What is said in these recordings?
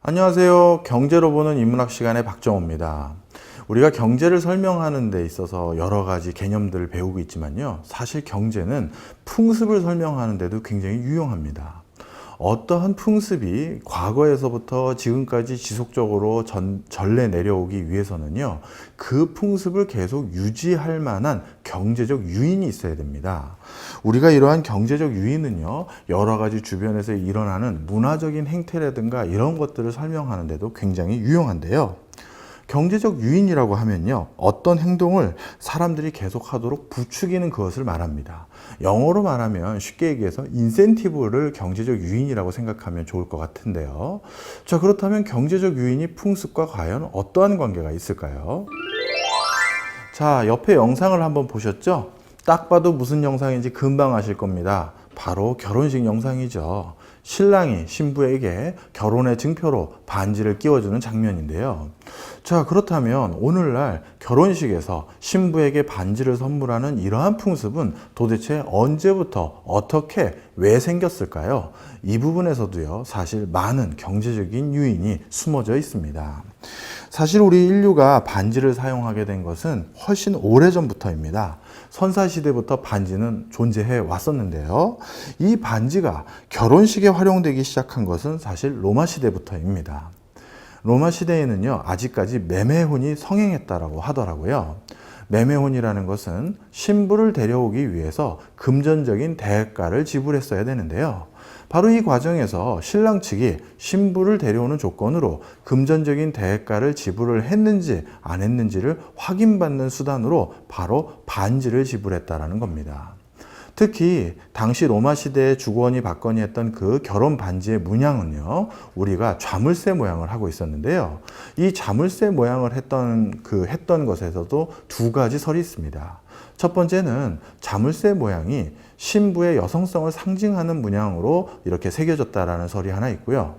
안녕하세요. 경제로 보는 인문학 시간의 박정호입니다. 우리가 경제를 설명하는 데 있어서 여러 가지 개념들을 배우고 있지만요. 사실 경제는 풍습을 설명하는 데도 굉장히 유용합니다. 어떠한 풍습이 과거에서부터 지금까지 지속적으로 전래 내려오기 위해서는요, 그 풍습을 계속 유지할 만한 경제적 유인이 있어야 됩니다. 우리가 이러한 경제적 유인은요, 여러 가지 주변에서 일어나는 문화적인 행태라든가 이런 것들을 설명하는 데도 굉장히 유용한데요. 경제적 유인이라고 하면요, 어떤 행동을 사람들이 계속하도록 부추기는 그것을 말합니다. 영어로 말하면 쉽게 얘기해서 인센티브를 경제적 유인이라고 생각하면 좋을 것 같은데요. 자, 그렇다면 경제적 유인이 풍습과 과연 어떠한 관계가 있을까요? 자, 옆에 영상을 한번 보셨죠? 딱 봐도 무슨 영상인지 금방 아실 겁니다. 바로 결혼식 영상이죠. 신랑이 신부에게 결혼의 증표로 반지를 끼워주는 장면인데요. 자, 그렇다면 오늘날 결혼식에서 신부에게 반지를 선물하는 이러한 풍습은 도대체 언제부터 어떻게 왜 생겼을까요? 이 부분에서도요, 사실 많은 경제적인 요인이 숨어져 있습니다. 사실 우리 인류가 반지를 사용하게 된 것은 훨씬 오래전부터입니다. 선사시대부터 반지는 존재해 왔었는데요. 이 반지가 결혼식에 활용되기 시작한 것은 사실 로마 시대부터입니다. 로마 시대에는요, 아직까지 매매혼이 성행했다라고 하더라고요. 매매혼이라는 것은 신부를 데려오기 위해서 금전적인 대가를 지불했어야 되는데요. 바로 이 과정에서 신랑 측이 신부를 데려오는 조건으로 금전적인 대가를 지불을 했는지 안 했는지를 확인받는 수단으로 바로 반지를 지불했다라는 겁니다. 특히 당시 로마 시대의 주거니 받거니 했던 그 결혼 반지의 문양은요, 우리가 자물쇠 모양을 하고 있었는데요. 이 자물쇠 모양을 했던 것에서도 두 가지 설이 있습니다. 첫 번째는 자물쇠 모양이 신부의 여성성을 상징하는 문양으로 이렇게 새겨졌다라는 설이 하나 있고요.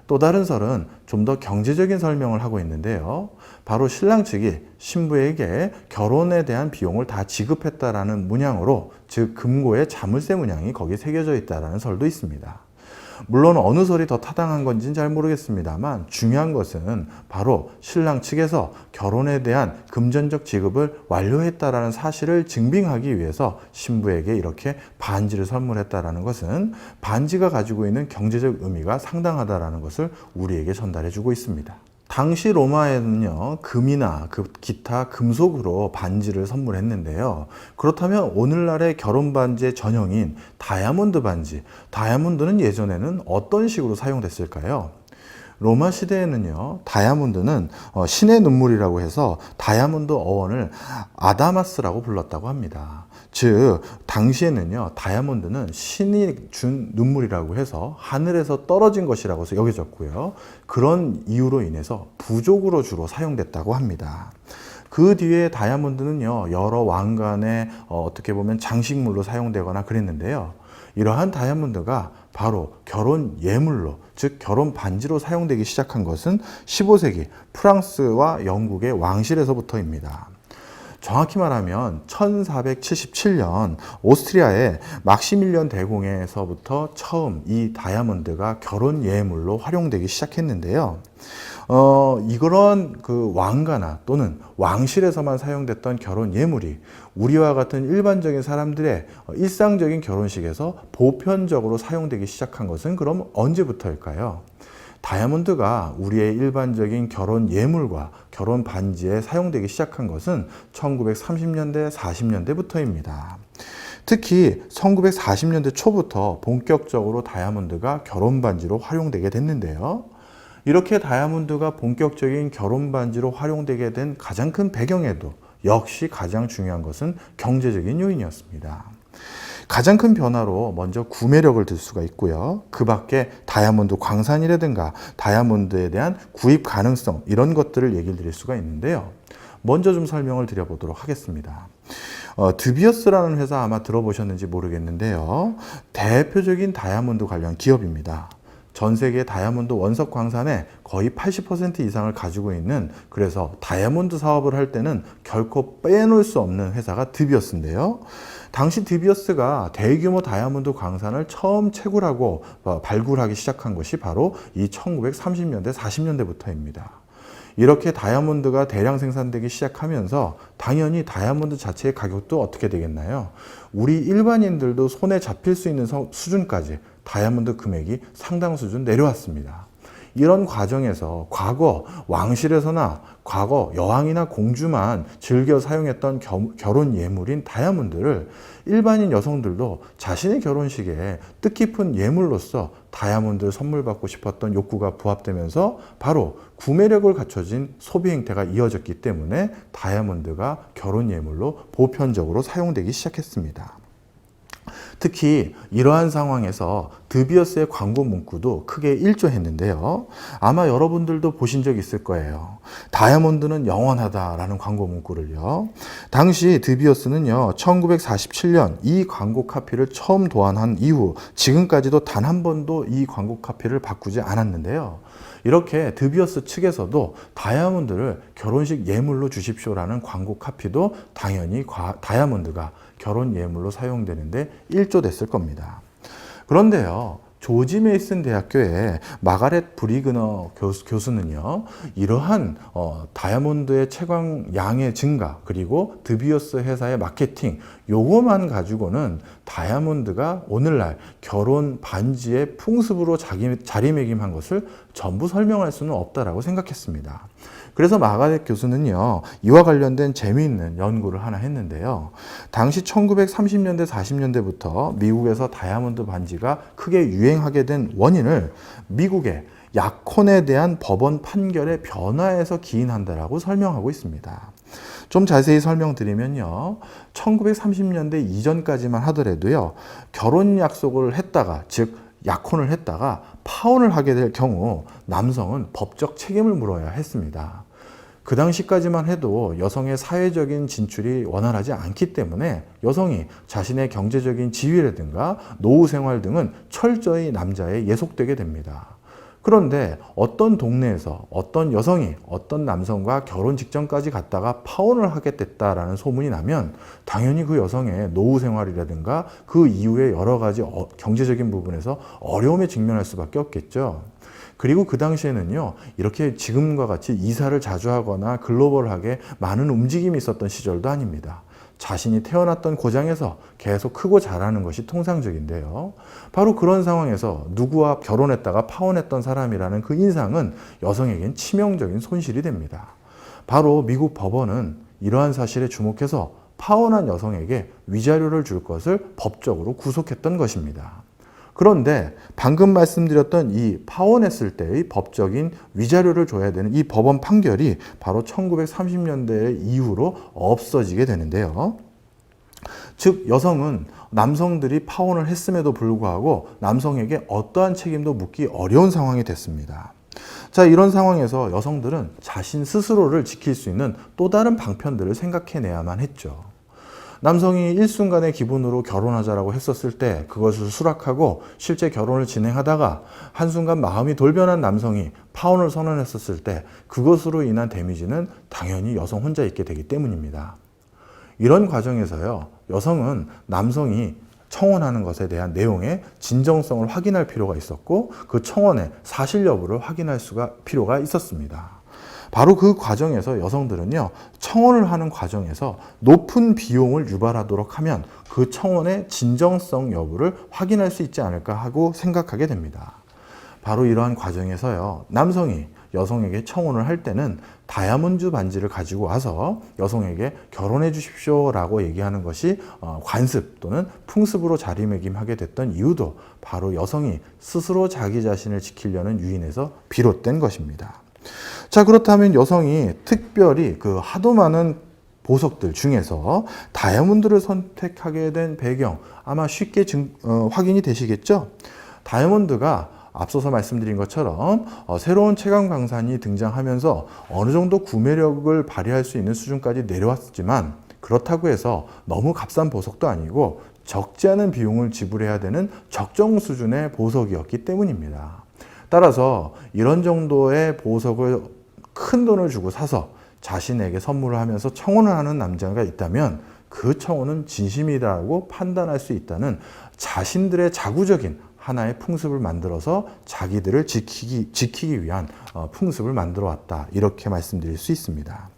또 다른 설은 좀 더 경제적인 설명을 하고 있는데요. 바로 신랑 측이 신부에게 결혼에 대한 비용을 다 지급했다라는 문양으로, 즉 금고의 자물쇠 문양이 거기에 새겨져 있다라는 설도 있습니다. 물론 어느 설이 더 타당한 건지는 잘 모르겠습니다만 중요한 것은 바로 신랑 측에서 결혼에 대한 금전적 지급을 완료했다라는 사실을 증빙하기 위해서 신부에게 이렇게 반지를 선물했다라는 것은 반지가 가지고 있는 경제적 의미가 상당하다라는 것을 우리에게 전달해 주고 있습니다. 당시 로마에는요, 금이나 기타 금속으로 반지를 선물했는데요. 그렇다면 오늘날의 결혼 반지의 전형인 다이아몬드 반지, 다이아몬드는 예전에는 어떤 식으로 사용됐을까요? 로마 시대에는요, 다이아몬드는 신의 눈물이라고 해서 다이아몬드 어원을 아다마스라고 불렀다고 합니다. 즉, 당시에는요, 다이아몬드는 신이 준 눈물이라고 해서 하늘에서 떨어진 것이라고 해서 여겨졌고요. 그런 이유로 인해서 부족으로 주로 사용됐다고 합니다. 그 뒤에 다이아몬드는요, 여러 왕관의 어떻게 보면 장식물로 사용되거나 그랬는데요. 이러한 다이아몬드가 바로 결혼 예물로, 즉 결혼 반지로 사용되기 시작한 것은 15세기 프랑스와 영국의 왕실에서부터입니다. 정확히 말하면 1477년 오스트리아의 막시밀리언 대공에서부터 처음 이 다이아몬드가 결혼 예물로 활용되기 시작했는데요. 이런 그 왕가나 또는 왕실에서만 사용됐던 결혼 예물이 우리와 같은 일반적인 사람들의 일상적인 결혼식에서 보편적으로 사용되기 시작한 것은 그럼 언제부터일까요? 다이아몬드가 우리의 일반적인 결혼 예물과 결혼 반지에 사용되기 시작한 것은 1930년대, 40년대부터입니다. 특히 1940년대 초부터 본격적으로 다이아몬드가 결혼 반지로 활용되게 됐는데요. 이렇게 다이아몬드가 본격적인 결혼 반지로 활용되게 된 가장 큰 배경에도 역시 가장 중요한 것은 경제적인 요인이었습니다. 가장 큰 변화로 먼저 구매력을 들 수가 있고요. 그 밖에 다이아몬드 광산이라든가 다이아몬드에 대한 구입 가능성, 이런 것들을 얘기를 드릴 수가 있는데요. 먼저 좀 설명을 드려보도록 하겠습니다. 드비어스라는 회사 아마 들어보셨는지 모르겠는데요. 대표적인 다이아몬드 관련 기업입니다. 전 세계 다이아몬드 원석 광산의 거의 80% 이상을 가지고 있는, 그래서 다이아몬드 사업을 할 때는 결코 빼놓을 수 없는 회사가 드비어스인데요. 당시 드비어스가 대규모 다이아몬드 광산을 처음 채굴하고 발굴하기 시작한 것이 바로 이 1930년대, 40년대부터입니다. 이렇게 다이아몬드가 대량 생산되기 시작하면서 당연히 다이아몬드 자체의 가격도 어떻게 되겠나요? 우리 일반인들도 손에 잡힐 수 있는 수준까지 다이아몬드 금액이 상당 수준 내려왔습니다. 이런 과정에서 과거 왕실에서나 과거 여왕이나 공주만 즐겨 사용했던 결혼 예물인 다이아몬드를 일반인 여성들도 자신의 결혼식에 뜻깊은 예물로서 다이아몬드를 선물 받고 싶었던 욕구가 부합되면서 바로 구매력을 갖춰진 소비 행태가 이어졌기 때문에 다이아몬드가 결혼 예물로 보편적으로 사용되기 시작했습니다. 특히 이러한 상황에서 드비어스의 광고 문구도 크게 일조했는데요. 아마 여러분들도 보신 적 있을 거예요. 다이아몬드는 영원하다라는 광고 문구를요. 당시 드비어스는요, 1947년 이 광고 카피를 처음 도안한 이후 지금까지도 단 한 번도 이 광고 카피를 바꾸지 않았는데요. 이렇게 드비어스 측에서도 다이아몬드를 결혼식 예물로 주십시오라는 광고 카피도 당연히 다이아몬드가 결혼 예물로 사용되는데 일조됐을 겁니다. 그런데요, 조지 메이슨 대학교의 마가렛 브리그너 교수는요, 이러한 다이아몬드의 채광량의 증가, 그리고 드비어스 회사의 마케팅, 요거만 가지고는 다이아몬드가 오늘날 결혼 반지의 풍습으로 자리매김한 것을 전부 설명할 수는 없다라고 생각했습니다. 그래서 마가렛 교수는요, 이와 관련된 재미있는 연구를 하나 했는데요. 당시 1930년대, 40년대부터 미국에서 다이아몬드 반지가 크게 유행하게 된 원인을 미국의 약혼에 대한 법원 판결의 변화에서 기인한다라고 설명하고 있습니다. 좀 자세히 설명드리면요, 1930년대 이전까지만 하더라도요, 결혼 약속을 했다가, 즉 약혼을 했다가 파혼을 하게 될 경우 남성은 법적 책임을 물어야 했습니다. 그 당시까지만 해도 여성의 사회적인 진출이 원활하지 않기 때문에 여성이 자신의 경제적인 지위라든가 노후 생활 등은 철저히 남자에 예속되게 됩니다. 그런데 어떤 동네에서 어떤 여성이 어떤 남성과 결혼 직전까지 갔다가 파혼을 하게 됐다라는 소문이 나면 당연히 그 여성의 노후 생활이라든가 그 이후에 여러 가지 경제적인 부분에서 어려움에 직면할 수밖에 없겠죠. 그리고 그 당시에는요, 이렇게 지금과 같이 이사를 자주 하거나 글로벌하게 많은 움직임이 있었던 시절도 아닙니다. 자신이 태어났던 고장에서 계속 크고 자라는 것이 통상적인데요. 바로 그런 상황에서 누구와 결혼했다가 파혼했던 사람이라는 그 인상은 여성에겐 치명적인 손실이 됩니다. 바로 미국 법원은 이러한 사실에 주목해서 파혼한 여성에게 위자료를 줄 것을 법적으로 구속했던 것입니다. 그런데 방금 말씀드렸던 이 파혼했을 때의 법적인 위자료를 줘야 되는 이 법원 판결이 바로 1930년대 이후로 없어지게 되는데요. 즉 여성은 남성들이 파혼을 했음에도 불구하고 남성에게 어떠한 책임도 묻기 어려운 상황이 됐습니다. 자, 이런 상황에서 여성들은 자신 스스로를 지킬 수 있는 또 다른 방편들을 생각해내야만 했죠. 남성이 일순간의 기분으로 결혼하자라고 했었을 때 그것을 수락하고 실제 결혼을 진행하다가 한순간 마음이 돌변한 남성이 파혼을 선언했었을 때 그것으로 인한 데미지는 당연히 여성 혼자 있게 되기 때문입니다. 이런 과정에서요, 여성은 남성이 청혼하는 것에 대한 내용의 진정성을 확인할 필요가 있었고 그 청혼의 사실 여부를 확인할 필요가 있었습니다. 바로 그 과정에서 여성들은요, 청혼을 하는 과정에서 높은 비용을 유발하도록 하면 그 청혼의 진정성 여부를 확인할 수 있지 않을까 하고 생각하게 됩니다. 바로 이러한 과정에서요, 남성이 여성에게 청혼을 할 때는 다이아몬드 반지를 가지고 와서 여성에게 결혼해 주십시오 라고 얘기하는 것이 관습 또는 풍습으로 자리매김하게 됐던 이유도 바로 여성이 스스로 자기 자신을 지키려는 유인에서 비롯된 것입니다. 자, 그렇다면 여성이 특별히 그 하도 많은 보석들 중에서 다이아몬드를 선택하게 된 배경 아마 쉽게 확인이 되시겠죠? 다이아몬드가 앞서서 말씀드린 것처럼 새로운 채광 광산이 등장하면서 어느 정도 구매력을 발휘할 수 있는 수준까지 내려왔지만 그렇다고 해서 너무 값싼 보석도 아니고 적지 않은 비용을 지불해야 되는 적정 수준의 보석이었기 때문입니다. 따라서 이런 정도의 보석을 큰 돈을 주고 사서 자신에게 선물을 하면서 청혼을 하는 남자가 있다면 그 청혼은 진심이라고 판단할 수 있다는 자신들의 자구적인 하나의 풍습을 만들어서 자기들을 지키기 위한 풍습을 만들어 왔다. 이렇게 말씀드릴 수 있습니다.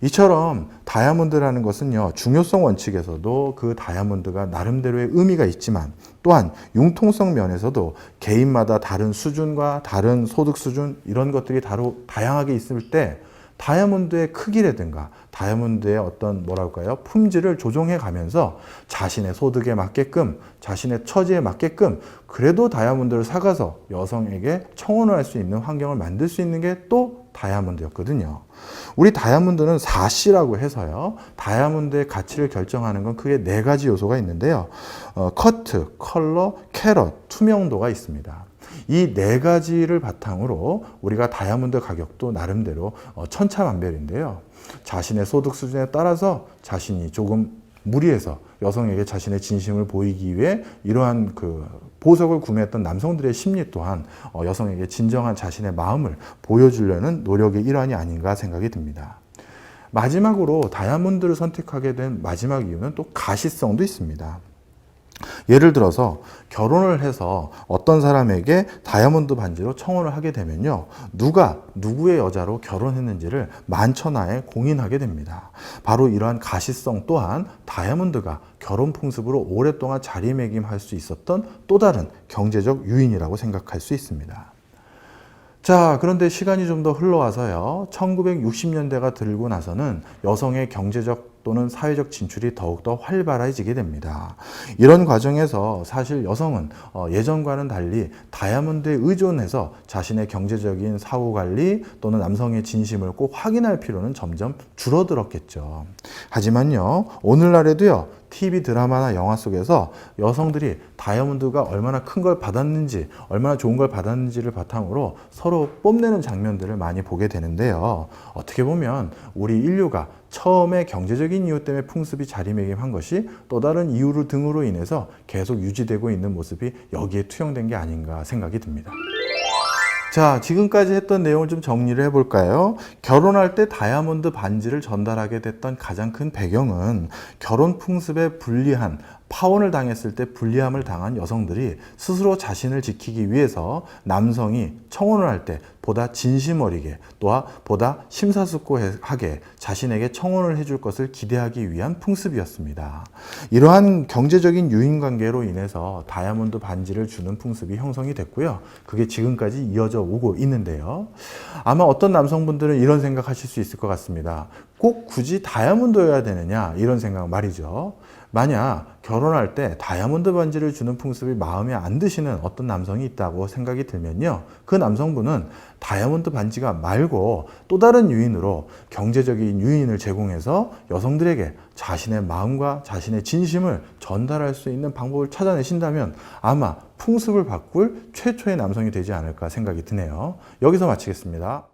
이처럼 다이아몬드라는 것은요, 중요성 원칙에서도 그 다이아몬드가 나름대로의 의미가 있지만 또한 융통성 면에서도 개인마다 다른 수준과 다른 소득 수준 이런 것들이 다양하게 있을 때 다이아몬드의 크기라든가 다이아몬드의 어떤 품질을 조정해 가면서 자신의 소득에 맞게끔 자신의 처지에 맞게끔 그래도 다이아몬드를 사가서 여성에게 청혼을 할 수 있는 환경을 만들 수 있는 게 또 다이아몬드였거든요. 우리 다이아몬드는 4C라고 해서요, 다이아몬드의 가치를 결정하는 건 크게 4가지 요소가 있는데요. 커트, 컬러, 캐럿, 투명도가 있습니다. 이 4가지를 바탕으로 우리가 다이아몬드 가격도 나름대로 천차만별인데요. 자신의 소득 수준에 따라서 자신이 조금 무리해서 여성에게 자신의 진심을 보이기 위해 이러한 보석을 구매했던 남성들의 심리 또한 여성에게 진정한 자신의 마음을 보여주려는 노력의 일환이 아닌가 생각이 듭니다. 마지막으로 다이아몬드를 선택하게 된 마지막 이유는 또 가시성도 있습니다. 예를 들어서 결혼을 해서 어떤 사람에게 다이아몬드 반지로 청혼을 하게 되면요, 누가 누구의 여자로 결혼했는지를 만천하에 공인하게 됩니다. 바로 이러한 가시성 또한 다이아몬드가 결혼 풍습으로 오랫동안 자리매김할 수 있었던 또 다른 경제적 요인이라고 생각할 수 있습니다. 자, 그런데 시간이 좀 더 흘러와서요, 1960년대가 들고 나서는 여성의 경제적 또는 사회적 진출이 더욱더 활발해지게 됩니다. 이런 과정에서 사실 여성은 예전과는 달리 다이아몬드에 의존해서 자신의 경제적인 사후관리 또는 남성의 진심을 꼭 확인할 필요는 점점 줄어들었겠죠. 하지만요, 오늘날에도요, TV 드라마나 영화 속에서 여성들이 다이아몬드가 얼마나 큰 걸 받았는지, 얼마나 좋은 걸 받았는지를 바탕으로 서로 뽐내는 장면들을 많이 보게 되는데요. 어떻게 보면 우리 인류가 처음에 경제적인 이유 때문에 풍습이 자리매김한 것이 또 다른 이유 등으로 인해서 계속 유지되고 있는 모습이 여기에 투영된 게 아닌가 생각이 듭니다. 자, 지금까지 했던 내용을 좀 정리를 해볼까요? 결혼할 때 다이아몬드 반지를 전달하게 됐던 가장 큰 배경은 결혼 풍습에 불리한 파혼을 당했을 때 불리함을 당한 여성들이 스스로 자신을 지키기 위해서 남성이 청혼을 할 때 보다 진심 어리게 또한 보다 심사숙고하게 자신에게 청혼을 해줄 것을 기대하기 위한 풍습이었습니다. 이러한 경제적인 유인관계로 인해서 다이아몬드 반지를 주는 풍습이 형성이 됐고요. 그게 지금까지 이어져 오고 있는데요. 아마 어떤 남성분들은 이런 생각하실 수 있을 것 같습니다. 꼭 굳이 다이아몬드여야 되느냐, 이런 생각 말이죠. 만약 결혼할 때 다이아몬드 반지를 주는 풍습이 마음에 안 드시는 어떤 남성이 있다고 생각이 들면요, 그 남성분은 다이아몬드 반지가 말고 또 다른 유인으로 경제적인 유인을 제공해서 여성들에게 자신의 마음과 자신의 진심을 전달할 수 있는 방법을 찾아내신다면 아마 풍습을 바꿀 최초의 남성이 되지 않을까 생각이 드네요. 여기서 마치겠습니다.